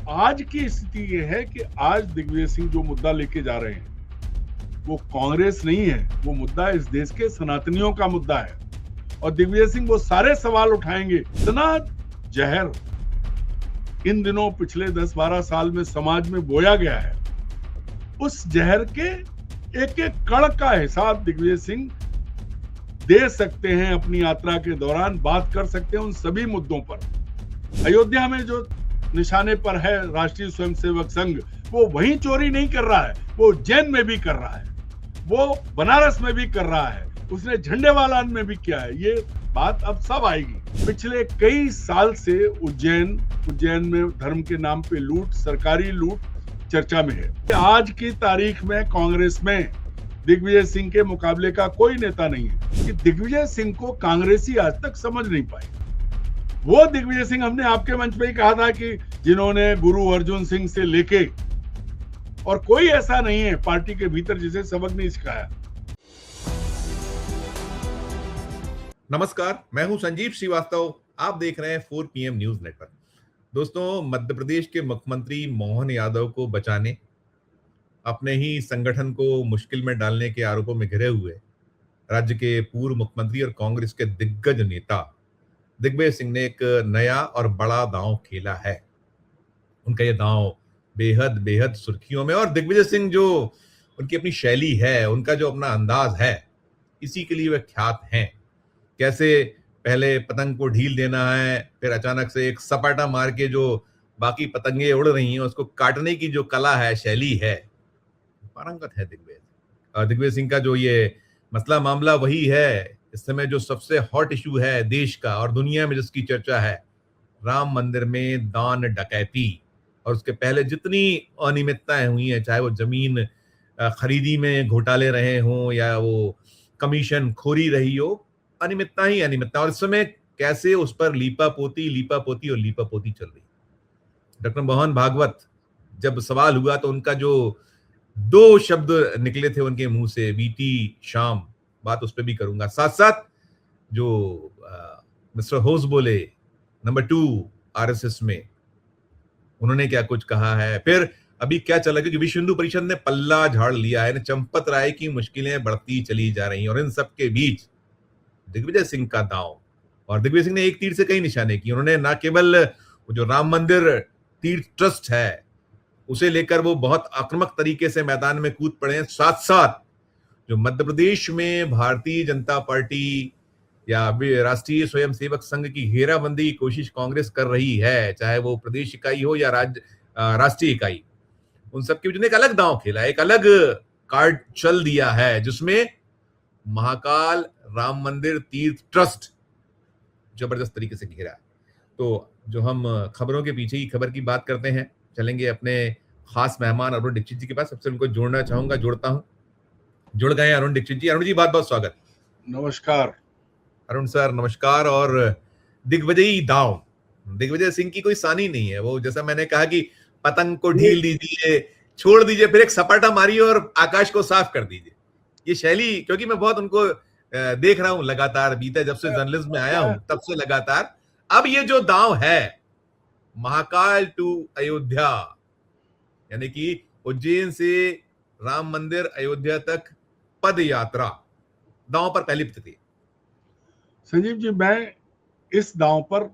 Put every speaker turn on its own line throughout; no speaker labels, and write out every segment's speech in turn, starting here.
आज की स्थिति ये है कि आज दिग्विजय सिंह जो मुद्दा लेके जा रहे हैं वो कांग्रेस नहीं है, वो मुद्दा इस देश के सनातनियों का मुद्दा है। और दिग्विजय सिंह वो सारे सवाल उठाएंगे। इतना जहर इन दिनों पिछले 10-12 साल में समाज में बोया गया है, उस जहर के एक एक कण का हिसाब दिग्विजय सिंह दे सकते हैं। अपनी यात्रा के दौरान बात कर सकते हैं उन सभी मुद्दों पर। अयोध्या में जो निशाने पर है राष्ट्रीय स्वयंसेवक संघ, वो वहीं चोरी नहीं कर रहा है, वो उज्जैन में भी कर रहा है, वो बनारस में भी कर रहा है, उसने झंडेवालान में भी किया है। ये बात अब सब आएगी। पिछले कई साल से उज्जैन में धर्म के नाम पे लूट, सरकारी लूट चर्चा में है। आज की तारीख में कांग्रेस में दिग्विजय सिंह के मुकाबले का कोई नेता नहीं है। कि दिग्विजय सिंह को कांग्रेसी आज तक समझ नहीं पाए। वो दिग्विजय सिंह, हमने आपके मंच पे ही कहा था कि जिन्होंने गुरु अर्जुन सिंह से लेके, और कोई ऐसा नहीं है पार्टी के भीतर जिसे सबक नहीं सिखाया।
नमस्कार, मैं हूं संजीव श्रीवास्तव। आप देख रहे हैं 4 PM न्यूज नेटवर्क। दोस्तों, मध्य प्रदेश के मुख्यमंत्री मोहन यादव को बचाने, अपने ही संगठन को मुश्किल में डालने के आरोपों में घिरे हुए राज्य के पूर्व मुख्यमंत्री और कांग्रेस के दिग्गज नेता दिग्विजय सिंह ने एक नया और बड़ा दांव खेला है। उनका ये दांव बेहद बेहद सुर्खियों में, और दिग्विजय सिंह जो उनकी अपनी शैली है, उनका जो अपना अंदाज है, इसी के लिए वे ख्यात हैं। कैसे पहले पतंग को ढील देना है, फिर अचानक से एक सपाटा मार के जो बाकी पतंगे उड़ रही हैं उसको काटने की जो कला है, शैली है, पारंगत है दिग्विजय सिंह का। जो ये मसला मामला वही है इस समय जो सबसे हॉट इशू है देश का और दुनिया में, जिसकी चर्चा है, राम मंदिर में दान डकैती और उसके पहले जितनी अनियमितताएं हुई हैं, चाहे वो जमीन खरीदी में घोटाले रहे हों या वो कमीशन खोरी रही हो, अनियमितता ही अनियमितता। और इस समय कैसे उस पर लीपापोती चल रही। डॉक्टर मोहन भागवत, जब सवाल हुआ तो उनका जो 2 शब्द निकले थे उनके मुंह से, बीती शाम, बात उस पर भी करूंगा। साथ साथ जो मिस्टर होस बोले, नंबर 2 RSS में, उन्होंने क्या कुछ कहा है। फिर अभी क्या चला, क्योंकि विश्व हिंदू परिषद ने पल्ला झाड़ लिया है, चंपत राय की मुश्किलें बढ़ती चली जा रही हैं, और इन सब के बीच दिग्विजय सिंह का दांव। और दिग्विजय सिंह ने एक तीर से कई निशाने की। उन्होंने ना केवल जो राम मंदिर तीर्थ ट्रस्ट है उसे लेकर वो बहुत आक्रामक तरीके से मैदान में कूद पड़े हैं, साथ साथ जो मध्य प्रदेश में भारतीय जनता पार्टी या राष्ट्रीय स्वयंसेवक संघ की घेराबंदी की कोशिश कांग्रेस कर रही है, चाहे वो प्रदेश इकाई हो या राष्ट्रीय इकाई, उन सबके बीच एक अलग दांव खेला, एक अलग कार्ड चल दिया है, जिसमें महाकाल राम मंदिर तीर्थ ट्रस्ट जबरदस्त तरीके से घेरा है। तो जो हम खबरों के पीछे ही खबर की बात करते हैं, चलेंगे अपने खास मेहमान अरुण दीक्षित जी के पास। सबसे उनको जोड़ना चाहूंगा, जोड़ता हूं। जुड़ गए अरुण दीक्षित जी। अरुण जी, बहुत बहुत स्वागत।
नमस्कार
अरुण सर, नमस्कार। और दिग्विजयी दांव, दिग्विजय सिंह की कोई सानी नहीं है। वो जैसा मैंने कहा कि पतंग को ढील दीजिए, छोड़ दीजिए, फिर एक सपाटा मारिए और आकाश को साफ कर दीजिए। ये शैली, क्योंकि मैं बहुत उनको देख रहा हूं लगातार, बीते जब से जर्नलिज्म में आया हूं तब से लगातार। अब ये जो दांव है, महाकाल टू अयोध्या, यानी कि उज्जैन से राम मंदिर अयोध्या तक पद यात्रा, दांव पर पहली प्रतिक्रिया।
संजीव जी, मैं इस दांव पर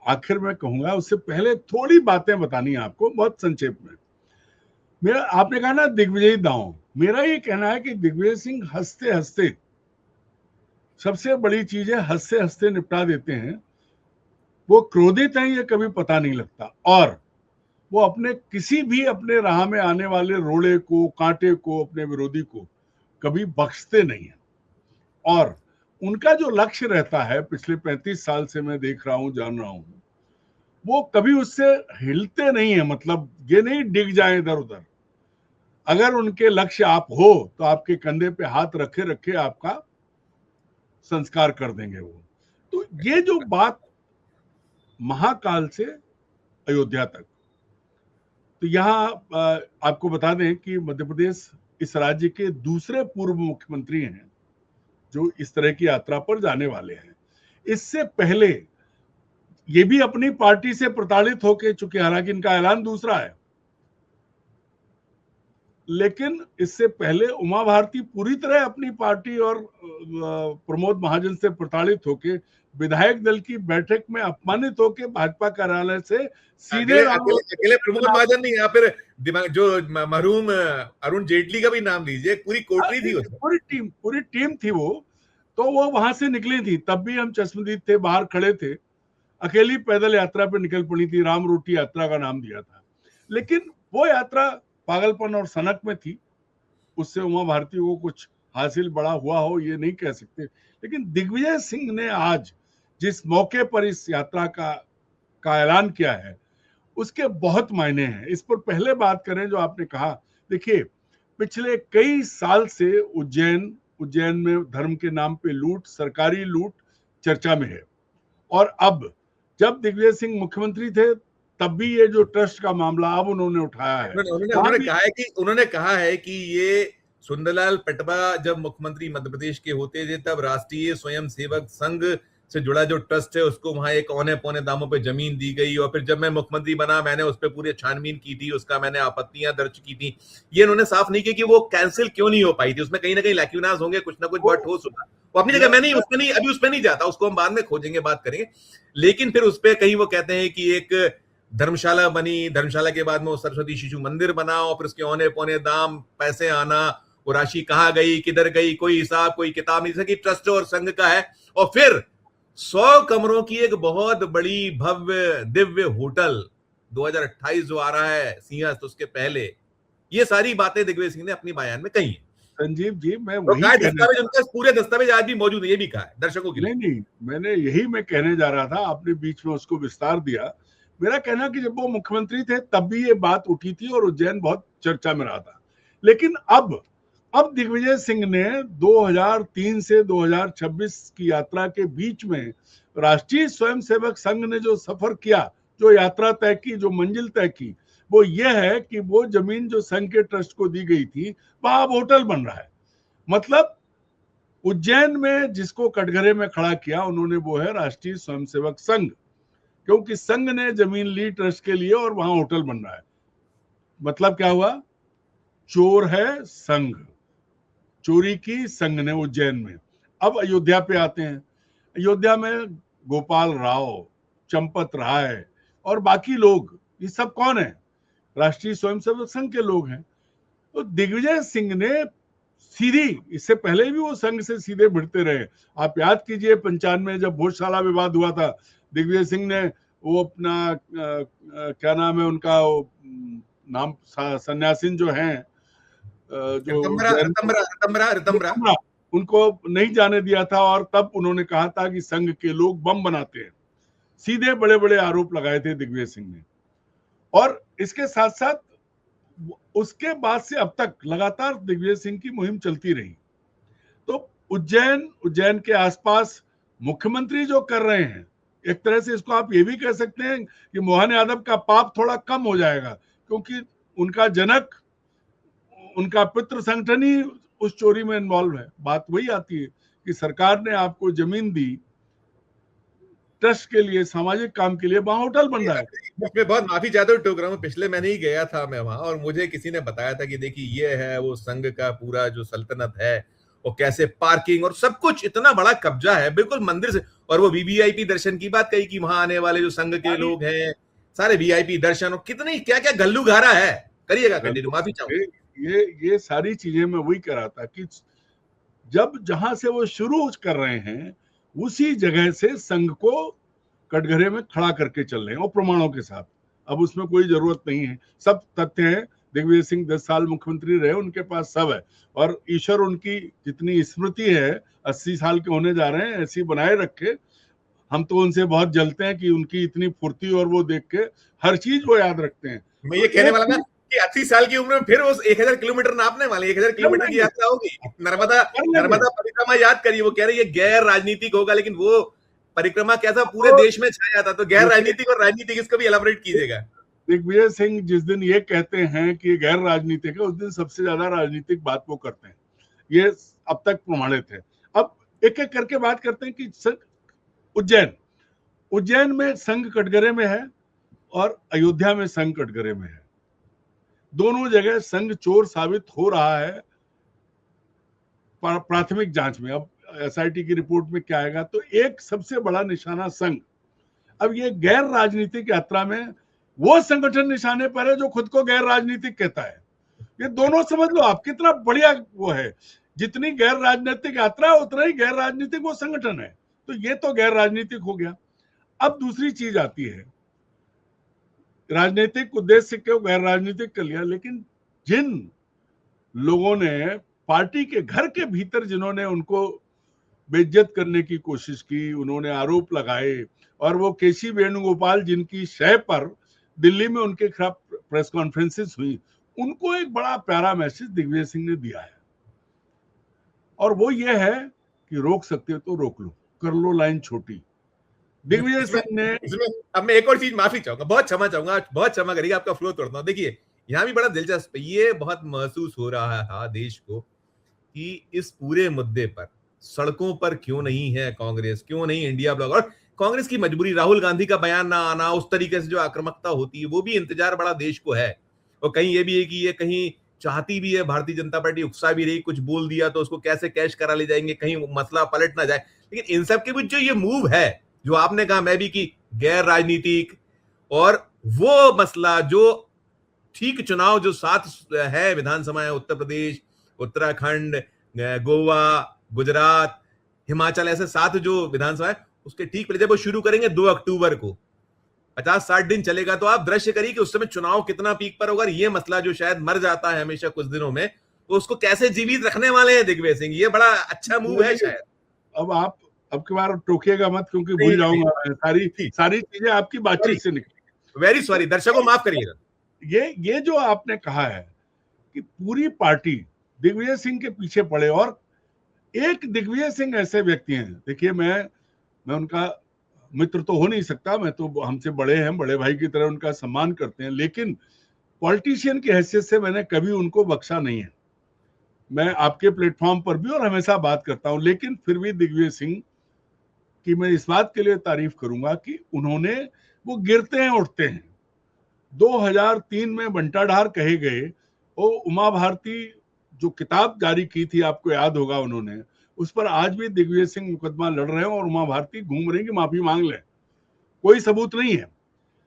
आखिर में कहूंगा, उससे पहले थोड़ी बातें बतानी है आपको, बहुत संक्षेप में। मेरा, आपने कहा ना दिग्विजयी दांव, मेरा ये कहना है कि दिग्विजय सिंह हंसते हंसते, सबसे बड़ी चीज है हंसते हंसते निपटा देते हैं। वो क्रोधित हैं ये कभी पता नहीं लगता, और वो अपने किसी भी अपने राह में आने वाले रोड़े को, कांटे को, अपने विरोधी को कभी बख्शते नहीं है। और उनका जो लक्ष्य रहता है, पिछले 35 साल से मैं देख रहा हूं, जान रहा हूं, वो कभी उससे हिलते नहीं है। मतलब ये नहीं डिग जाए इधर उधर। अगर उनके लक्ष्य आप हो तो आपके कंधे पे हाथ रखे रखे आपका संस्कार कर देंगे वो। तो ये जो बात महाकाल से अयोध्या तक, तो यहाँ आपको बता दें कि मध्य प्रदेश इस राज्य के दूसरे पूर्व मुख्यमंत्री हैं जो इस तरह की यात्रा पर जाने वाले हैं। इससे पहले ये भी अपनी पार्टी से प्रताड़ित होके चुके, हालांकि इनका ऐलान दूसरा है, लेकिन इससे पहले उमा भारती पूरी तरह अपनी पार्टी और प्रमोद महाजन से प्रताड़ित होके विधायक दल की बैठक में अपमानित होके भाजपा कार्यालय से सीधे
अकेले प्रमोद महाजन नहीं, या फिर जो मरहूम अरुण जेटली का भी नाम लीजिए, पूरी कोटरी थी उसमें,
पूरी टीम थी वो, तो वो वहां से निकली थी। तब भी हम चश्मदीद थे, बाहर खड़े थे, अकेली पैदल यात्रा पे निकल पड़ी थी, राम रोटी यात्रा का नाम दिया था। लेकिन वो यात्रा पागलपन और सनक में थी, उससे उमा भारती को कुछ हासिल बड़ा हुआ हो ये नहीं कह सकते। लेकिन दिग्विजय सिंह ने आज जिस मौके पर इस यात्रा का ऐलान किया है उसके बहुत मायने हैं। इस पर पहले बात करें जो आपने कहा, देखिए पिछले कई साल से उज्जैन में धर्म के नाम पे लूट, सरकारी लूट चर्चा में है। और अब जब दिग्विजय सिंह मुख्यमंत्री थे तब भी ये जो ट्रस्ट का मामला अब उन्होंने उठाया है,
उन्होंने कहा है कि ये सुंदरलाल पटवा जब मुख्यमंत्री मध्य प्रदेश के होते थे तब राष्ट्रीय स्वयंसेवक संघ से जुड़ा जो ट्रस्ट है उसको वहां एक औने पौने दामों पे जमीन दी गई, और फिर जब मैं मुख्यमंत्री बना मैंने उस पर पूरी छानबीन की थी, उसका मैंने आपत्तियां दर्ज की थी। ये उन्होंने साफ नहीं किया कि वो कैंसिल क्यों नहीं हो पाई थी, उसमें कहीं ना कहीं लैक्यूनास होंगे, कुछ ना कुछ बहुत ठोस होगा। वो अपनी जगह, मैं नहीं अभी उस पर नहीं जाता, उसको हम बाद में खोजेंगे, बात करेंगे। लेकिन फिर उस पर कहीं वो कहते हैं कि एक धर्मशाला बनी, धर्मशाला के बाद में वो सरस्वती शिशु मंदिर बना, और फिर उसके औने पौने दाम, पैसे आना, वो राशि कहाँ गई, किधर गई, कोई हिसाब कोई किताब नहीं सकी, ट्रस्ट और संघ का है। और फिर 100 कमरों की एक बहुत बड़ी भव्य दिव्य होटल 2028 जो आ रहा है सिंहस्थ, उसके पहले, ये सारी बातें दिग्विजय सिंह ने अपनी बयान में कही है।
संजीव जी, मैं
वही दस्तावेज, उनका पूरे दस्तावेज आज भी मौजूद है, ये भी कहा है दर्शकों के लिए।
नहीं, मैंने यही मैं कहने जा रहा था, आपने बीच में उसको विस्तार दिया। मेरा कहना कि जब वो मुख्यमंत्री थे तब भी ये बात उठी थी और उज्जैन बहुत चर्चा में रहा था। लेकिन अब दिग्विजय सिंह ने 2003 से 2026 की यात्रा के बीच में राष्ट्रीय स्वयंसेवक संघ ने जो सफर किया, जो यात्रा तय की, जो मंजिल तय की, वो ये है कि वो जमीन जो संघ के ट्रस्ट को दी गई थी वहां अब होटल बन रहा है। मतलब उज्जैन में जिसको कटघरे में खड़ा किया उन्होंने वो है राष्ट्रीय स्वयंसेवक संघ, क्योंकि संघ ने जमीन ली ट्रस्ट के लिए और वहां होटल बन रहा है। मतलब क्या हुआ? चोर है संघ, चोरी की संघ ने उज्जैन में। अब अयोध्या पे आते हैं। अयोध्या में गोपाल राव, चंपत राय और बाकी लोग, ये सब कौन है? राष्ट्रीय स्वयंसेवक संघ के लोग हैं। तो दिग्विजय सिंह ने सीधी, इससे पहले भी वो संघ से सीधे भिड़ते रहे। आप याद कीजिए 95 जब भोजशाला विवाद हुआ था, दिग्विजय सिंह ने वो अपना क्या नाम है उनका, नाम सन्यासीन जो हैं, जो रितंबरा, उनको नहीं जाने दिया था, और तब उन्होंने कहा था कि संघ के लोग बम बनाते हैं। सीधे बड़े बड़े आरोप लगाए थे दिग्विजय सिंह ने। और इसके साथ साथ उसके बाद से अब तक लगातार दिग्विजय सिंह की मुहिम चलती रही। तो उज्जैन के आसपास मुख्यमंत्री जो कर रहे हैं, एक तरह से इसको आप ये भी कह सकते हैं कि मोहन यादव का पाप थोड़ा कम हो जाएगा, क्योंकि उनका जनक, उनका पितृ संगठन ही उस चोरी में इन्वॉल्व है। बात वही आती है कि सरकार ने आपको जमीन दी ट्रस्ट के लिए, सामाजिक काम के लिए, वहां होटल बन रहा है।
मैं बहुत माफी चाहता हूँ, टोक रहा हूँ, पिछले महीने ही गया था मैं वहां, और मुझे किसी ने बताया था कि देखिए ये है वो संघ का पूरा जो सल्तनत है, और कैसे पार्किंग और सब कुछ इतना बड़ा कब्जा है बिल्कुल मंदिर से। और वो वीवीआईपी दर्शन की बात कही कि वहां आने वाले जो संघ के लोग हैं सारे वीआईपी दर्शन, और कितनी क्या क्या गल्लू घारा है। करिएगा कंटिन्यू, माफी चाहूंगा।
ये सारी चीजें मैं वही कह रहा था कि जब जहां से वो शुरू कर रहे हैं उसी जगह से संघ को कटघरे में खड़ा करके चल रहे हैं और प्रमाणों के साथ। अब उसमें कोई जरूरत नहीं है, सब तथ्य है। दिग्विजय सिंह 10 साल मुख्यमंत्री रहे, उनके पास सब है, और ईश्वर उनकी जितनी स्मृति है 80 साल के होने जा रहे हैं, ऐसी बनाए रखे। हम तो उनसे बहुत जलते हैं कि उनकी इतनी फुर्ती, और वो देख के हर चीज वो याद रखते हैं।
मैं ये कहने वाला था कि 80 साल की उम्र में फिर उस 1000 किलोमीटर नापने वाले, 1000 किलोमीटर की यात्रा होगी। नर्मदा परिक्रमा याद करिए, वो कह रही है गैर राजनीतिक होगा, लेकिन वो परिक्रमा कैसा पूरे देश में छाया था। तो गैर राजनीतिक और राजनीतिक, इसको भी एलाबोरेट कीजिएगा।
दिग्विजय सिंह जिस दिन ये कहते हैं कि गैर राजनीतिक है, उस दिन सबसे ज्यादा राजनीतिक बात वो करते हैं। ये अब तक प्रमाणित है। अब एक एक करके बात करते हैं कि उज्जैन में संघ कटघरे में है और अयोध्या में संघ कटघरे में है। दोनों जगह संघ चोर साबित हो रहा है प्राथमिक जांच में। अब एसआईटी की रिपोर्ट में क्या आएगा, तो एक सबसे बड़ा निशाना संघ। अब ये गैर राजनीतिक यात्रा में वो संगठन निशाने पर है जो खुद को गैर राजनीतिक कहता है। ये दोनों समझ लो आप, कितना बढ़िया वो है। जितनी गैर राजनीतिक यात्रा है उतना ही गैर राजनीतिक वो संगठन है। तो ये तो गैर राजनीतिक हो गया। अब दूसरी चीज आती है, राजनीतिक उद्देश्य को गैर राजनीतिक कर लिया, लेकिन जिन लोगों ने पार्टी के घर के भीतर जिन्होंने उनको बेइज्जत करने की कोशिश की, उन्होंने आरोप लगाए, और वो केसी वेणुगोपाल जिनकी शय पर दिल्ली में उनके खिलाफ प्रेस कॉन्फ्रेंसेस हुई, उनको एक बड़ा प्यारा मैसेज दिग्विजय सिंह ने दिया है, और वो ये है कि रोक सकते हो तो रोक लो, कर लो लाइन छोटी। दिग्विजय सिंह ने
अब मैं एक और चीज माफी चाहूंगा, बहुत क्षमा चाहूंगा, बहुत क्षमा करिएगा, आपका फ्लो तोड़ता हूं। देखिए यहाँ भी बड़ा दिलचस्प, ये बहुत महसूस हो रहा है देश को कि इस पूरे मुद्दे पर सड़कों पर क्यों नहीं है कांग्रेस, क्यों नहीं इंडिया ब्लॉक, और कांग्रेस की मजबूरी, राहुल गांधी का बयान ना आना, उस तरीके से जो आक्रामकता होती है, वो भी इंतजार बड़ा देश को है। और कहीं ये भी है कि ये कहीं चाहती भी है भारतीय जनता पार्टी, उकसा भी रही, कुछ बोल दिया तो उसको कैसे कैश करा ले जाएंगे, कहीं मसला पलट ना जाए। लेकिन इन सब के बीच जो ये मूव है, जो आपने कहा मैं भी, कि गैर राजनीतिक, और वो मसला जो ठीक चुनाव जो 7 है विधानसभा, उत्तर प्रदेश, उत्तराखंड, गोवा, गुजरात, हिमाचल, ऐसे 7 जो विधानसभा है, उसके ठीक पहले जब वो शुरू करेंगे 2 अक्टूबर को, 50-60 दिन चलेगा, तो आप दृश्य करिए कि उस समय चुनाव कितना पीक पर होगा। ये मसला जो शायद मर जाता है हमेशा कुछ दिनों में, तो उसको कैसे जीवित रखने वाले हैं दिग्विजय सिंह। ये बड़ा अच्छा मूव है शायद।
अब आप अब की बार टोकिएगा मत, क्योंकि भूल जाऊंगा सारी चीजें आपकी बातचीत से निकली।
वेरी सॉरी, दर्शकों माफ करिएगा।
ये जो आपने कहा है कि पूरी पार्टी दिग्विजय सिंह के पीछे पड़े, और एक दिग्विजय सिंह ऐसे व्यक्ति हैं, देखिए मैं उनका मित्र तो हो नहीं सकता, मैं तो, हमसे बड़े हैं, बड़े भाई की तरह उनका सम्मान करते हैं, लेकिन पॉलिटिशियन की हैसियत से मैंने कभी उनको बख्शा नहीं है। मैं आपके प्लेटफॉर्म पर भी और हमेशा बात करता हूं, लेकिन फिर भी दिग्विजय सिंह की मैं इस बात के लिए तारीफ करूंगा कि उन्होंने, वो गिरते हैं उठते हैं। 2003 में बंटा ढार कहे गए, वो उमा भारती जो किताब जारी की थी, आपको याद होगा, उन्होंने उस पर आज भी दिग्विजय सिंह मुकदमा लड़ रहे हैं, और उमा भारती घूम रही कि माफी मांग ले, कोई सबूत नहीं है।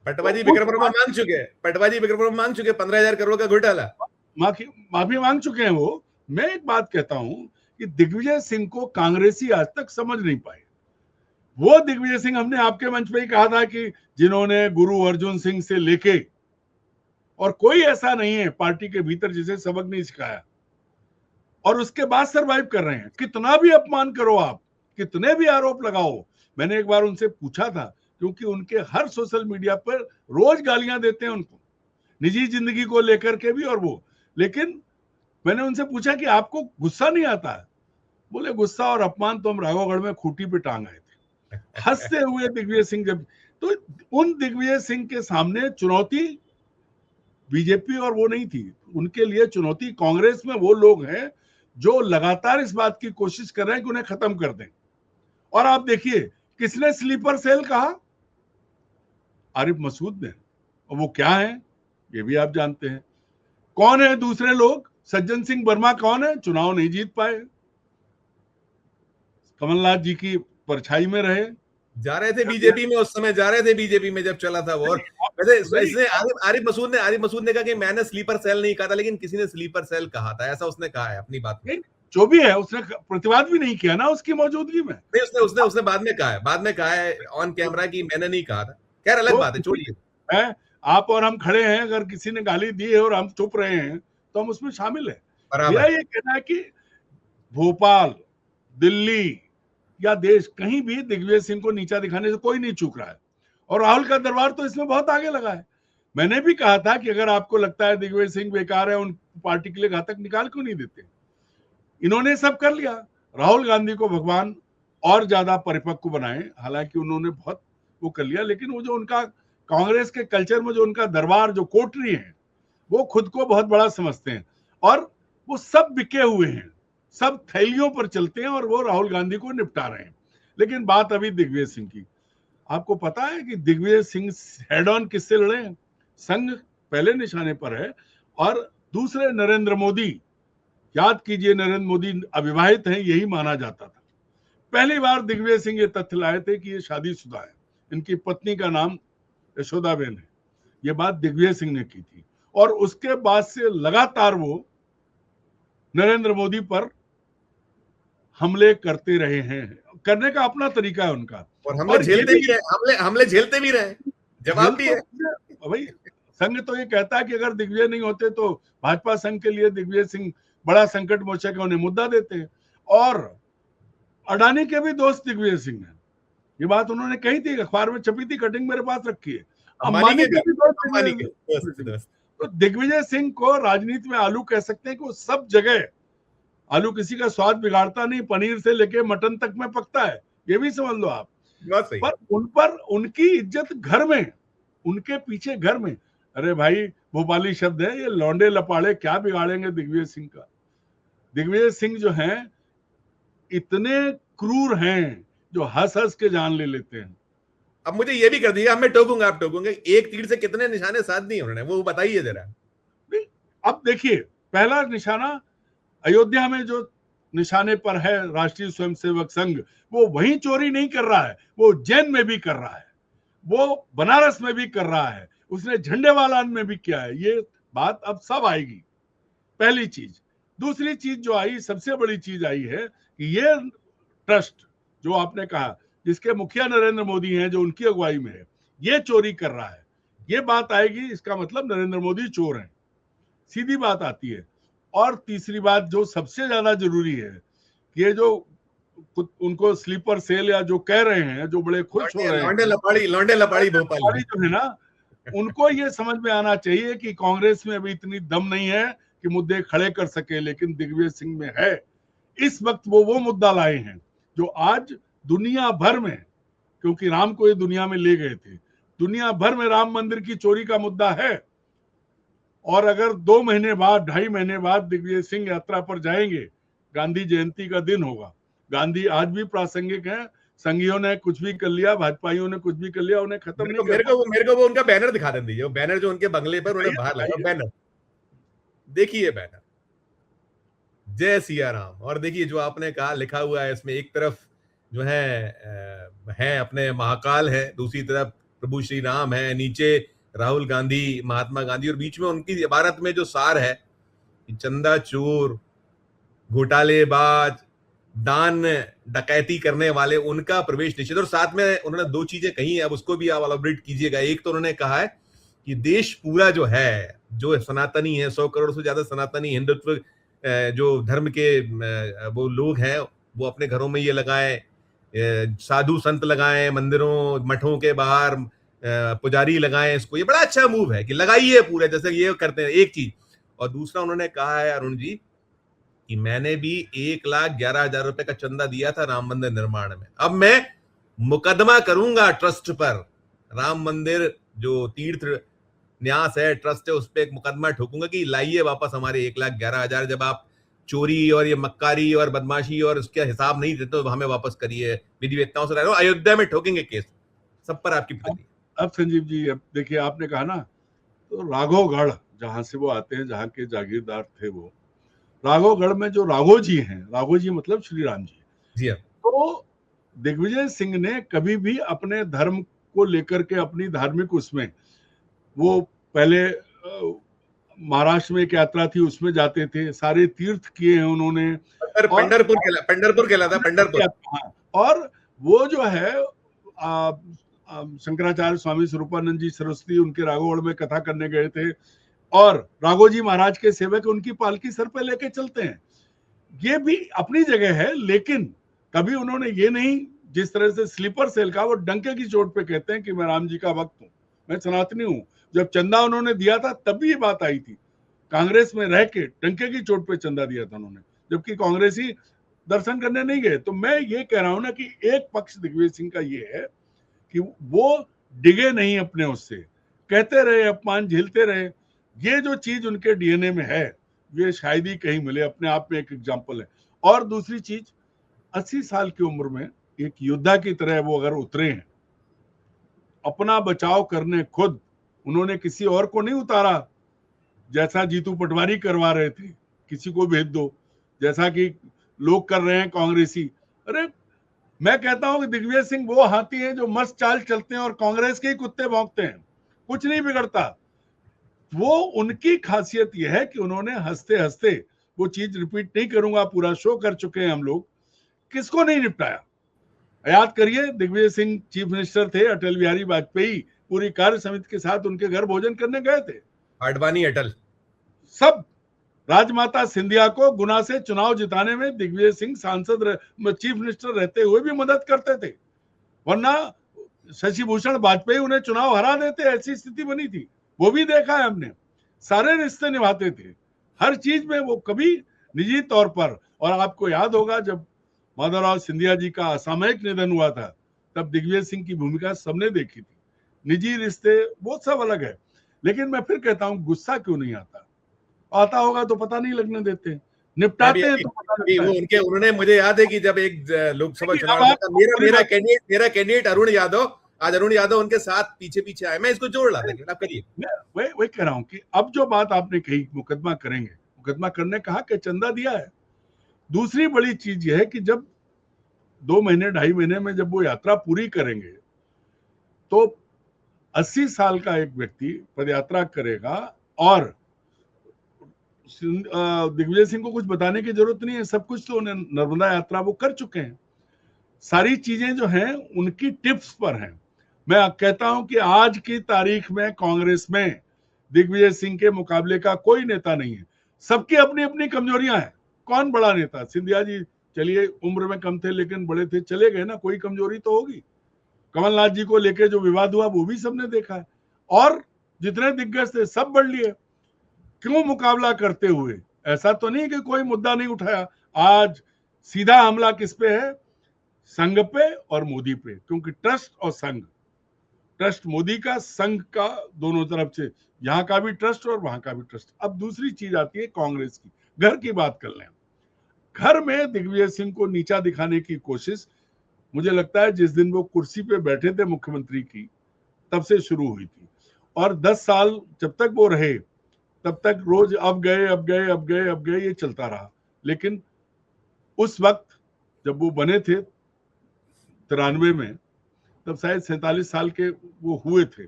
पटवाजी विक्रम वर्मा मांग चुके हैं, पटवाजी विक्रम वर्मा मांग चुके हैं 15,000 करोड़ का घोटाला,
माफी मांग चुके हैं वो। मैं एक बात कहता हूं कि दिग्विजय सिंह को कांग्रेसी आज तक समझ नहीं पाए। वो दिग्विजय सिंह, हमने आपके मंच पे ही कहा था कि जिन्होंने गुरु अर्जुन सिंह से लेके, और कोई ऐसा नहीं है पार्टी के भीतर जिसे सबक नहीं सिखाया, और उसके बाद सरवाइव कर रहे हैं। कितना भी अपमान करो आप, कितने भी आरोप लगाओ। मैंने एक बार उनसे पूछा था, क्योंकि उनके हर सोशल मीडिया पर रोज गालियां देते हैं उनको, निजी जिंदगी को लेकर के भी और वो, लेकिन मैंने उनसे पूछा कि आपको गुस्सा नहीं आता है? बोले गुस्सा और अपमान तो हम राघवगढ़ में खूंटी पे टांग आए थे। हंसते हुए दिग्विजय सिंह, जब तो उन दिग्विजय सिंह के सामने चुनौती बीजेपी और वो नहीं थी, उनके लिए चुनौती कांग्रेस में वो लोग हैं जो लगातार इस बात की कोशिश कर रहे हैं कि उन्हें खत्म कर दें। और आप देखिए किसने स्लीपर सेल कहा? आरिफ मसूद ने। और वो क्या है ये भी आप जानते हैं। कौन है दूसरे लोग? सज्जन सिंह वर्मा कौन है? चुनाव नहीं जीत पाए, कमलनाथ जी की परछाई में रहे,
जा रहे थे बीजेपी में, उस समय जा रहे थे बीजेपी में जब चला था वो। और वैसे इसने आरिफ मसूद ने कहा कि मैंने स्लीपर सेल नहीं कहा था, लेकिन किसी ने स्लीपर सेल कहा था, ऐसा उसने कहा है अपनी बात में।
जो भी है, उसने प्रतिवाद भी नहीं किया ना उसकी मौजूदगी में।
नहीं, उसने बाद में कहा है ऑन कैमरा कि मैंने नहीं कहा था। खैर अलग बात है, छोड़िए।
आप और हम खड़े हैं, अगर किसी ने गाली दी है और हम चुप रहे हैं तो हम उसमें शामिल है। मेरा ये कहना है कि भोपाल, दिल्ली या देश, कहीं भी दिग्विजय सिंह को नीचा दिखाने से कोई नहीं चूक रहा है, और राहुल का दरबार तो इसमें बहुत आगे लगा है। मैंने भी कहा था कि अगर आपको लगता है दिग्विजय सिंह बेकार है, उन पार्टी के लिए घातक, निकाल क्यों नहीं देते? इन्होंने सब कर लिया। राहुल गांधी को भगवान और ज्यादा परिपक्व बनाए, हालांकि उन्होंने बहुत वो कर लिया, लेकिन वो जो उनका कांग्रेस के कल्चर में जो उनका दरबार, जो कोटरी है, वो खुद को बहुत बड़ा समझते हैं, और वो सब बिके हुए हैं, सब थैलियों पर चलते हैं, और वो राहुल गांधी को निपटा रहे हैं। लेकिन बात अभी दिग्विजय सिंह की, आपको पता है कि दिग्विजय सिंह हेड ऑन किससे लड़े हैं? संघ पहले निशाने पर है और दूसरे नरेंद्र मोदी। याद कीजिए, नरेंद्र मोदी अविवाहित हैं, यही माना जाता था। पहली बार दिग्विजय सिंह ये तथ्य लाए थे कि ये शादीशुदा है, इनकी पत्नी का नाम यशोदाबेन है। ये बात दिग्विजय सिंह ने की थी और उसके बाद से लगातार वो नरेंद्र मोदी पर हमले करते रहे हैं। करने का अपना तरीका है उनका।
और हमले
और ये
झेलते भी रहे, हमले झेलते भी रहे, जवाब भी है।
भाई संघ तो ये कहता है कि अगर दिग्विजय नहीं होते तो भाजपा संघ के लिए दिग्विजय सिंह बड़ा संकट मोचक है, उन्हें मुद्दा देते हैं। और अडानी के भी दोस्त दिग्विजय सिंह हैं, ये बात उन्होंने कही थी, अखबार में छपी थी, कटिंग मेरे पास रखी है। अंबानी के भी दोस्त। तो दिग्विजय सिंह को राजनीति में आलू कह सकते हैं कि वो सब जगह, आलू किसी का स्वाद बिगाड़ता नहीं, पनीर से लेके मटन तक में पकता है, ये भी समझ लो आप। पर उनकी इज्जत घर में, उनके पीछे घर में, अरे भाई भोपाली शब्द है ये, लौंडे लपाड़े क्या बिगाड़ेंगे दिग्विजय सिंह का। दिग्विजय सिंह जो हैं इतने क्रूर हैं जो हंस हंस के जान ले लेते हैं।
अब मुझे ये भी कर दीजिए, अब मैं टोकूंगा, आप टोकूंगे, एक तीर से कितने निशाने साध दिए उन्होंने, वो बताइए जरा।
अब देखिए, पहला निशाना अयोध्या में जो निशाने पर है राष्ट्रीय स्वयंसेवक संघ, वो वहीं चोरी नहीं कर रहा है, वो उज्जैन में भी कर रहा है, वो बनारस में भी कर रहा है, उसने झंडेवालान में भी किया है। ये बात अब सब आएगी, पहली चीज। दूसरी चीज जो आई, सबसे बड़ी चीज आई है कि ये ट्रस्ट जो आपने कहा, जिसके मुखिया नरेंद्र मोदी हैं, जो उनकी अगुवाई में है, ये चोरी कर रहा है, ये बात आएगी। इसका मतलब नरेंद्र मोदी चोर हैं, सीधी बात आती है। और तीसरी बात जो सबसे ज्यादा जरूरी है, ये जो उनको स्लीपर सेल या जो कह रहे हैं, जो बड़े खुश हो रहे हैं,
लौंडे लपाड़ी भोपाली
जो है ना, उनको ये समझ में आना चाहिए कि कांग्रेस में अभी इतनी दम नहीं है कि मुद्दे खड़े कर सके, लेकिन दिग्विजय सिंह में है। इस वक्त वो मुद्दा लाए हैं जो आज दुनिया भर में, क्योंकि राम को ये दुनिया में ले गए थे, दुनिया भर में राम मंदिर की चोरी का मुद्दा है। और अगर 2 महीने बाद, 2.5 महीने बाद दिग्विजय सिंह यात्रा पर जाएंगे, गांधी जयंती का दिन होगा। गांधी आज भी प्रासंगिक है, संघियों ने कुछ भी कर लिया, भाजपाइयों ने कुछ भी कर लिया, उन्हें खत्म नहीं।
मेरे को वो उनका बैनर दिखा दीजिए, वो बैनर जो उनके बंगले पर उन्हें बाहर लगा, बैनर देखिए, बैनर जय सिया राम। और देखिए जो आपने कहा लिखा हुआ है इसमें, एक तरफ जो है अपने महाकाल है, दूसरी तरफ प्रभु श्री राम है, नीचे राहुल गांधी, महात्मा गांधी, और बीच में उनकी इबारत में जो सार है कि चंदा चोर, घोटालेबाज, दान डकैती करने वाले, उनका प्रवेश निषेध। और साथ में उन्होंने 2 चीजें कही हैं, अब उसको भी आप एलाबोरेट कीजिएगा। एक तो उन्होंने कहा है कि देश पूरा जो है, जो सनातनी है, 100 करोड़ से ज्यादा सनातनी हिंदुत्व जो धर्म के वो लोग हैं, वो अपने घरों में ये लगाएं, साधु संत लगाएं, मंदिरों मठों के बाहर पुजारी लगाएं इसको। ये बड़ा अच्छा मूव है कि लगाइए पूरे, जैसे ये करते हैं, एक चीज। और दूसरा उन्होंने कहा है अरुण जी कि मैंने भी 1,11,000 रुपए का चंदा दिया था राम मंदिर निर्माण में, अब मैं मुकदमा करूंगा ट्रस्ट पर, राम मंदिर जो तीर्थ न्यास है, ट्रस्ट है, उस पर एक मुकदमा ठोकूंगा कि लाइए वापस हमारे 1,11,000, जब आप चोरी और ये मक्कारी और बदमाशी और उसका हिसाब नहीं देते तो हमें वापस करिए, विधि वेत्ताओं से रह रहे हो, अयोध्या में ठोकेंगे केस। सब पर आपकी प्रतिक्रिया।
अब संजीव जी, अब देखिए, आपने कहा ना, तो राघवगढ़ जहां से वो आते हैं, जहां के जागीरदार थे वो, राघवगढ़ में जो राघव जी हैं, राघव जी मतलब श्री राम जी,
जी
तो दिग्विजय सिंह ने कभी भी अपने धर्म को लेकर के अपनी धार्मिक उसमें, वो पहले महाराष्ट्र में एक यात्रा थी, उसमें जाते थे, सारे तीर्थ किए हैं उन्होंने,
पंढरपुर कहलाता, पंढरपुर।
और वो जो है शंकराचार्य स्वामी स्वरूपानंद जी सरस्वती उनके राघवगढ़ में कथा करने गए थे, और राघव जी महाराज के सेवक उनकी पालकी सर पे लेके चलते हैं। ये भी अपनी जगह है, लेकिन कभी उन्होंने ये नहीं, जिस तरह से स्लीपर सेल का, वो डंके की चोट पे कहते हैं कि मैं राम जी का भक्त हूं, मैं सनातनी हूं। जब चंदा उन्होंने दिया था तब भी ये बात आई थी, कांग्रेस में रह के डंके की चोट पे चंदा दिया था उन्होंने, जबकि कांग्रेसी दर्शन करने नहीं गए। तो मैं ये कह रहा हूं ना कि एक पक्ष दिग्विजय सिंह का ये है कि वो डिगे नहीं अपने, उससे कहते रहे, अपमान झेलते रहे। ये जो चीज उनके डीएनए में है, ये शायद ही कहीं मिले, अपने आप में एक एग्जाम्पल है। और दूसरी चीज, 80 साल की उम्र में एक योद्धा की तरह वो अगर उतरे हैं, अपना बचाव करने खुद, उन्होंने किसी और को नहीं उतारा जैसा जीतू पटवारी करवा रहे थे, किसी को भेज दो जैसा कि लोग कर रहे हैं कांग्रेसी। अरे मैं कहता हूं कि दिग्विजय सिंह वो हाथी हैं जो मस्त चाल चलते हैं और कांग्रेस के ही कुत्ते भौंकते हैं, कुछ नहीं बिगड़ता। वो उनकी खासियत यह है कि उन्होंने हंसते हंसते, वो चीज रिपीट नहीं करूंगा, पूरा शो कर चुके हैं हम लोग, किसको नहीं निपटाया। याद करिए, दिग्विजय सिंह चीफ मिनिस्टर थे, अटल बिहारी वाजपेयी पूरी कार्य समिति के साथ उनके घर भोजन करने गए थे।
आडवाणी अटल सब।
राजमाता सिंधिया को गुना से चुनाव जिताने में दिग्विजय सिंह सांसद चीफ मिनिस्टर रहते हुए भी मदद करते थे, वरना शशि भूषण वाजपेयी उन्हें चुनाव हरा देते, ऐसी स्थिति बनी थी। वो भी देखा है हमने, सारे रिश्ते निभाते थे, हर चीज में वो कभी निजी तौर पर। और आपको याद होगा जब माधवराव सिंधिया जी का असामयिक निधन हुआ था, तब दिग्विजय सिंह की भूमिका सबने देखी थी। निजी रिश्ते वो सब अलग है, लेकिन मैं फिर कहता हूं गुस्सा क्यों नहीं आता, आता होगा तो पता नहीं लगने देते, निपटाते हैं तो पता लगता है।
उनके उन्होंने, मुझे याद है कि जब एक लोकसभा चुनाव था, मेरा कैंडिडेट अरुण यादव, आज अरुण यादव उनके साथ पीछे पीछे आए, मैं इसको जोड़ रहा था, आप करिए।
वही कह रहा हूं कि अब जो बात आपने कही मुकदमा करेंगे, मुकदमा करने कहा कि चंदा दिया है। दूसरी बड़ी चीज यह है कि जब 2 महीने 2.5 महीने में जब वो यात्रा पूरी करेंगे, तो 80 साल का एक व्यक्ति पदयात्रा करेगा और दिग्विजय सिंह को कुछ बताने की जरूरत नहीं है, सब कुछ तो नर्मदा यात्रा वो कर चुके हैं। सारी चीजें जो हैं उनकी टिप्स पर हैं। मैं कहता हूं कि आज की तारीख में कांग्रेस में दिग्विजय सिंह के मुकाबले का कोई नेता नहीं है। सबकी अपनी अपनी कमजोरियां हैं। कौन बड़ा नेता? सिंधिया जी चलिए उम्र में कम थे लेकिन बड़े थे, चले गए ना, कोई कमजोरी तो होगी। कमलनाथ जी को लेके जो विवाद हुआ वो भी सबने देखा है, और जितने दिग्गज थे सब बढ़ लिए। क्यों मुकाबला करते हुए? ऐसा तो नहीं कि कोई मुद्दा नहीं उठाया। आज सीधा हमला किस पे है? संघ पे और मोदी पे, क्योंकि ट्रस्ट और संघ, ट्रस्ट मोदी का, संघ का, दोनों तरफ से, यहाँ का भी ट्रस्ट और वहां का भी ट्रस्ट। अब दूसरी चीज आती है कांग्रेस की, घर की बात कर लें। घर में दिग्विजय सिंह को नीचा दिखाने की कोशिश, मुझे लगता है जिस दिन वो कुर्सी पे बैठे थे मुख्यमंत्री की, तब से शुरू हुई थी, और 10 साल जब तक वो रहे तब तक रोज अब गए अब गए अब गए अब गए, ये चलता रहा। लेकिन उस वक्त जब वो बने थे 93 में, तब शायद 47 साल के वो हुए थे,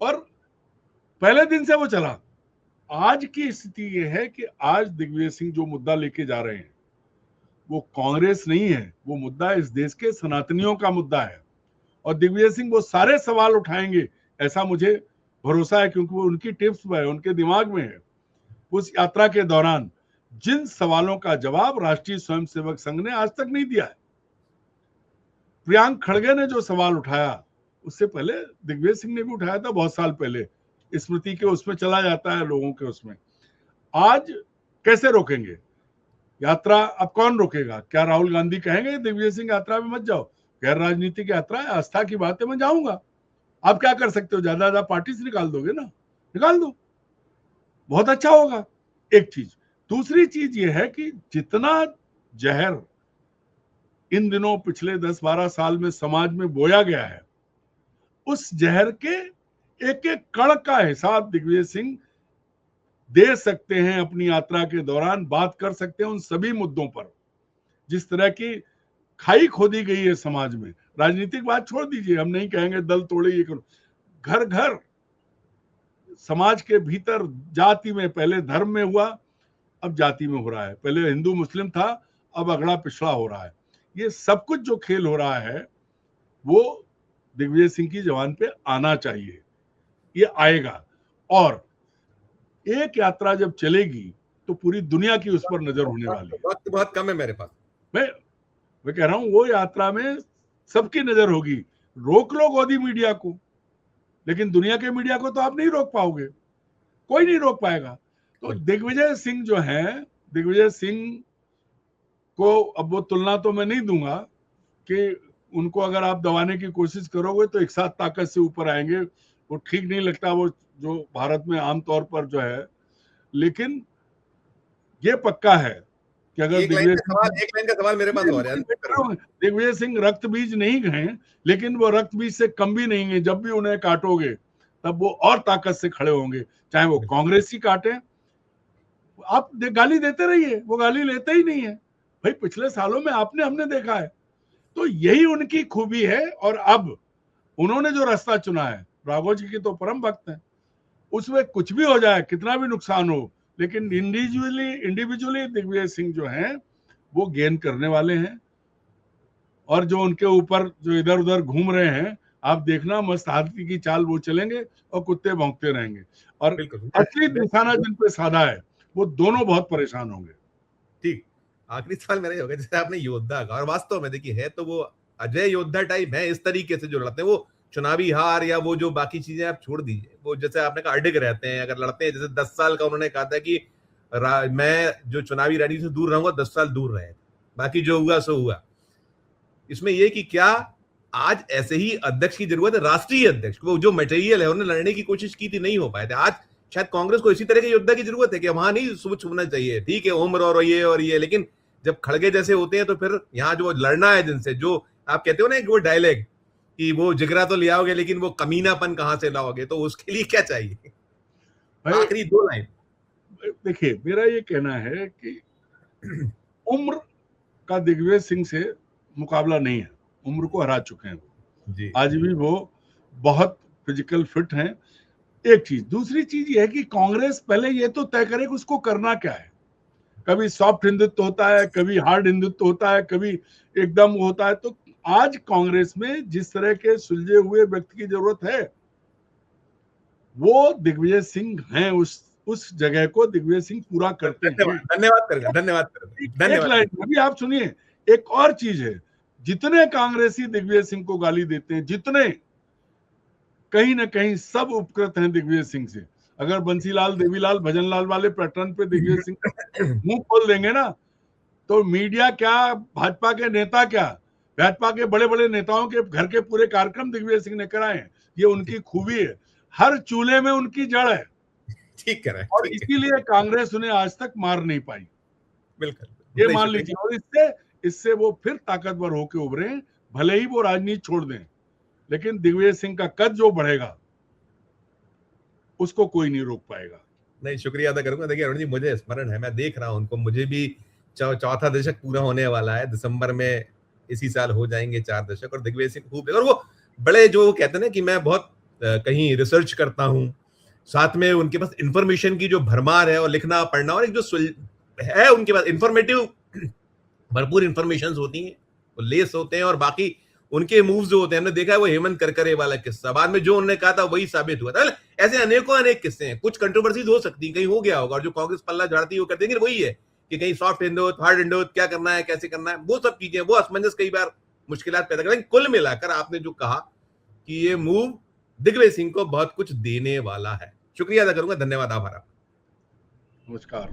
और पहले दिन से वो चला। आज की स्थिति ये है कि आज दिग्विजय सिंह जो मुद्दा लेके जा रहे हैं वो कांग्रेस नहीं है, वो मुद्दा इस देश के सनातनियों का मुद्दा है, और दिग्विजय सिंह वो सारे सवाल उठाएंगे ऐसा मुझे भरोसा है, क्योंकि वो उनकी टिप्स में है, उनके दिमाग में है। उस यात्रा के दौरान जिन सवालों का जवाब राष्ट्रीय स्वयंसेवक संघ ने आज तक नहीं दिया है, प्रियांक खड़गे ने जो सवाल उठाया उससे पहले दिग्विजय सिंह ने भी उठाया था बहुत साल पहले, स्मृति के उसमें चला जाता है लोगों के उसमें। आज कैसे रोकेंगे यात्रा? अब कौन रोकेगा? क्या राहुल गांधी कहेंगे दिग्विजय सिंह यात्रा में मत जाओ? गैर राजनीतिक यात्रा है, आस्था की बात है, मैं जाऊंगा। आप क्या कर सकते हो? ज्यादा ज्यादा पार्टी से निकाल दोगे ना, निकाल दो, बहुत अच्छा होगा। एक चीज। दूसरी चीज ये है कि जितना जहर इन दिनों पिछले 10-12 साल में समाज में बोया गया है, उस जहर के एक एक कण का हिसाब दिग्विजय सिंह दे सकते हैं अपनी यात्रा के दौरान, बात कर सकते हैं उन सभी मुद्दों पर। जिस तरह की खाई खोदी गई है समाज में, राजनीतिक बात छोड़ दीजिए, हम नहीं कहेंगे दल तोड़े ये करो, घर घर समाज के भीतर, जाति में, पहले धर्म में हुआ, अब जाति में हो रहा है, पहले हिंदू मुस्लिम था, अब अगड़ा पिछड़ा हो रहा है। ये सब कुछ जो खेल हो रहा है वो दिग्विजय सिंह की जबान पे आना चाहिए, ये आएगा। और एक यात्रा जब चलेगी तो पूरी दुनिया की उस पर नजर होने वाली है।
वक्त बहुत कम है मेरे पास,
मैं कह रहा हूं वो यात्रा में सबकी नजर होगी। रोक लो गोदी मीडिया को, लेकिन दुनिया के मीडिया को तो आप नहीं रोक पाओगे, कोई नहीं रोक पाएगा। तो दिग्विजय सिंह जो है, दिग्विजय सिंह को अब वो तुलना तो मैं नहीं दूंगा कि उनको अगर आप दबाने की कोशिश करोगे तो एक साथ ताकत से ऊपर आएंगे, वो ठीक नहीं लगता वो जो भारत में आमतौर पर जो है। लेकिन ये पक्का है कि अगर
एक लाइन का सवाल मेरे पास और है।
दिग्विजय सिंह रक्त बीज नहीं गए, लेकिन वो रक्त बीज से कम भी नहीं है। जब भी उन्हें काटोगे तब वो और ताकत से खड़े होंगे, चाहे वो कांग्रेस ही काटे। आप गाली देते रहिए, वो गाली लेते ही नहीं है भाई। पिछले सालों में आपने हमने देखा है। तो यही उनकी खूबी है। और अब उन्होंने जो रास्ता चुना है, राघव जी की तो परम भक्त है, उसमें कुछ भी हो जाए, कितना भी नुकसान हो, लेकिन इंडिविजुअली दिग्विजय सिंह जो हैं वो गेन करने वाले हैं। और जो उनके ऊपर जो इधर उधर घूम रहे हैं, आप देखना मस्त हाथी की चाल वो चलेंगे और कुत्ते भौंकते रहेंगे। और असली निशाना जिन पे साधा है वो दोनों बहुत परेशान होंगे।
ठीक, आखिरी सवाल मेरा ही होगा, जैसे आपने योद्धा कहा, और वास्तव में देखिए है तो वो अजय योद्धा टाइप है, इस तरीके से जो लड़ते हैं, वो चुनावी हार या वो जो बाकी चीजें आप छोड़ दीजिए, वो जैसे आपने कहा अडिग रहते हैं, अगर लड़ते हैं, जैसे 10 साल का उन्होंने कहा था कि मैं जो चुनावी राजनीति से दूर रहूंगा, 10 साल दूर रहे, बाकी जो हुआ सो हुआ। इसमें यह कि क्या आज ऐसे ही अध्यक्ष की जरूरत है, राष्ट्रीय अध्यक्ष, वो जो मटेरियल है, उन्होंने लड़ने की कोशिश की थी, नहीं हो पाए थे। आज शायद कांग्रेस को इसी तरह के योद्धा की जरूरत है कि वहां नहीं छूना चाहिए, ठीक है उम्र और ये, लेकिन जब खड़गे जैसे होते हैं तो फिर यहाँ जो लड़ना है जिनसे, जो आप कहते हो ना वो डायलॉग कि वो जिगरा तो ले आओगे लेकिन वो कमीनापन कहां से लाओगे, तो उसके लिए क्या चाहिए? आखिरी 2 लाइन।
देखिए, मेरा ये कहना है कि उम्र का दिग्विजय सिंह से मुकाबला नहीं है, उम्र को हरा चुके हैं वो। आज भी वो बहुत फिजिकल फिट हैं। एक चीज, दूसरी चीज ये है कि कांग्रेस पहले ये तो तय करे कि उसको करना क्या है। कभी सॉफ्ट हिंदुत्व होता है, कभी हार्ड हिंदुत्व होता है, कभी एकदम होता है। तो आज कांग्रेस में जिस तरह के सुलझे हुए व्यक्ति की जरूरत है, वो दिग्विजय सिंह हैं। उस जगह को दिग्विजय सिंह पूरा करते हैं।
धन्यवाद।
अभी आप सुनिए, एक और चीज है, जितने कांग्रेसी दिग्विजय सिंह को गाली देते हैं, जितने, कहीं ना कहीं सब उपकृत हैं दिग्विजय सिंह से। अगर बंसीलाल, देवीलाल, भजनलाल वाले पैटर्न पे दिग्विजय सिंह मुंह खोल देंगे ना, तो मीडिया क्या, भाजपा के नेता क्या, भाजपा के बड़े बड़े नेताओं के घर के पूरे कार्यक्रम दिग्विजय सिंह ने कराए हैं। ये उनकी खूबी है, हर चूल्हे में उनकी जड़ है।
ठीक है,
और इसीलिए कांग्रेस उन्हें आज तक मार नहीं पाई।
बिल्कुल,
ये मान लीजिए। और इससे वो फिर ताकतवर होकर उभरे, भले ही वो राजनीति छोड़ दें, लेकिन दिग्विजय सिंह का कद जो बढ़ेगा उसको कोई नहीं रोक पाएगा।
नहीं, शुक्रिया अदा करूंगा। देखिए अरुण जी, मुझे स्मरण है, मैं देख रहा हूं उनको, मुझे भी चौथा दशक पूरा होने वाला है, दिसंबर में इसी साल हो जाएंगे 4 दशक। और दिग्विजय सिंह खूब, और वो बड़े जो कहते हैं ना कि मैं बहुत कहीं रिसर्च करता हूं, साथ में उनके पास इंफॉर्मेशन की जो भरमार है, और लिखना पढ़ना, और एक जो है उनके पास इंफॉर्मेटिव भरपूर इंफॉर्मेशन होती हैं, वो लेस होते हैं, और बाकी उनके मूव्स जो होते हैं, हमने देखा है वो हेमंत करकरे वाला किस्सा, बाद में जो उन्होंने कहा था वही साबित हुआ था। ऐसे अनेक किस्से हैं। कुछ कंट्रोवर्सीज हो सकती हैं, कहीं हो गया होगा, और जो कांग्रेस पल्ला झाड़ती है वो कर देंगे, वही है कि कहीं सॉफ्ट हिंदुत्व, हार्ड हिंदुत्व, क्या करना है, कैसे करना है, वो सब चीजें, वो असमंजस कई बार मुश्किलात पैदा करते हैं। कुल मिलाकर आपने जो कहा कि ये मूव दिग्विजय सिंह को बहुत कुछ देने वाला है। शुक्रिया अदा करूंगा, धन्यवाद, आभार।
नमस्कार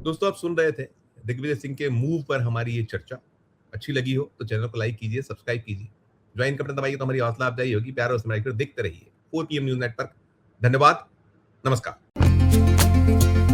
दोस्तों, आप सुन रहे थे दिग्विजय सिंह के मूव पर हमारी ये चर्चा। अच्छी लगी हो तो चैनल को लाइक कीजिए, सब्सक्राइब कीजिए, ज्वाइन का बटन दबाइए तो हमारी हौसला अफजाई होगी। प्यार और स्माइल देखते रहिए 4 PM न्यूज नेटवर्क। धन्यवाद, नमस्कार।